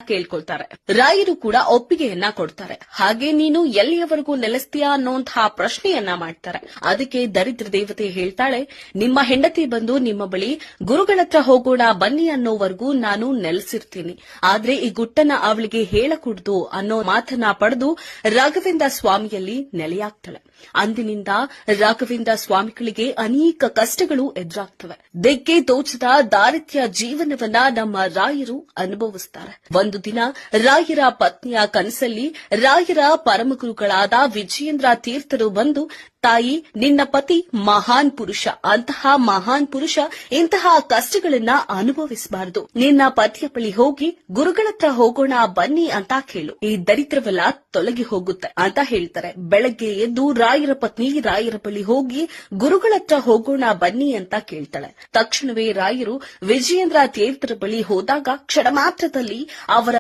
ಕೇಳ್ಕೊಳ್ತಾರೆ. ರಾಯರು ಕೂಡ ಒಪ್ಪಿಗೆಯನ್ನ ಕೊಡ್ತಾರೆ. ಹಾಗೆ ನೀನು ಎಲ್ಲಿಯವರೆಗೂ ನೆಲೆಸ್ತೀಯಾ ಅನ್ನೋಂತಹ ಪ್ರಶ್ನೆಯನ್ನ ಮಾಡ್ತಾರೆ. ಅದಕ್ಕೆ ದರಿದ್ರ ದೇವತೆ ಹೇಳ್ತಾಳೆ, ನಿಮ್ಮ ಹೆಂಡತಿ ಬಂದು ನಿಮ್ಮ ಬಳಿ ಗುರುಗಳತ್ರ ಹೋಗೋಣ ಬನ್ನಿ ಅನ್ನೋವರೆಗೂ ನಾನು ನೆಲೆಸಿರ್ತೀನಿ. ಆದ್ರೆ ಈ ಗುಟ್ಟನ್ನ ಅವಳಿಗೆ ಹೇಳಕೂಡದು ಅನ್ನೋ ಮಾತನ್ನ ಪಡೆದು ರಾಘವೇಂದ್ರ ಸ್ವಾಮಿಯಲ್ಲಿ ನೆಲೆಯಾಗ್ತಾಳೆ. ಅಂದಿನಿಂದ ರಾಘವೇಂದ್ರ ಸ್ವಾಮಿಗಳಿಗೆ ಅನೇಕ ಕಷ್ಟಗಳು ಎದುರಾಗ್ತವೆ. ದಿಕ್ಕೆ ತೋಚದ ದಾರಿದ್ರ್ಯ ಜೀವನವನ್ನ ನಮ್ಮ ರಾಯರು ಅನುಭವಿಸುತ್ತಾರೆ. ಒಂದು ದಿನ ರಾಯರ ಪತ್ನಿಯ ಕನಸಲ್ಲಿ ರಾಯರ ಪರಮಗುರುಗಳಾದ ವಿಜಯೇಂದ್ರ ತೀರ್ಥರು ಬಂದು, ತಾಯಿ, ನಿನ್ನ ಪತಿ ಮಹಾನ್ ಪುರುಷ, ಅಂತಹ ಮಹಾನ್ ಪುರುಷ ಇಂತಹ ಕಷ್ಟಗಳನ್ನ ಅನುಭವಿಸಬಾರದು. ನಿನ್ನ ಪತಿಯ ಬಳಿ ಹೋಗಿ ಗುರುಗಳತ್ರ ಹೋಗೋಣ ಬನ್ನಿ ಅಂತ ಕೇಳು, ಈ ದರಿದ್ರವೆಲ್ಲ ತೊಲಗಿ ಹೋಗುತ್ತೆ ಅಂತ ಹೇಳ್ತಾರೆ. ಬೆಳಗ್ಗೆ ಎದ್ದು ರಾಯರ ಪತ್ನಿ ರಾಯರ ಬಳಿ ಹೋಗಿ ಗುರುಗಳತ್ರ ಹೋಗೋಣ ಬನ್ನಿ ಅಂತ ಕೇಳ್ತಾಳೆ. ತಕ್ಷಣವೇ ರಾಯರು ವಿಜಯೇಂದ್ರ ತೀರ್ಥರ ಬಳಿ ಹೋದಾಗ ಕ್ಷಣ ಮಾತ್ರದಲ್ಲಿ ಅವರ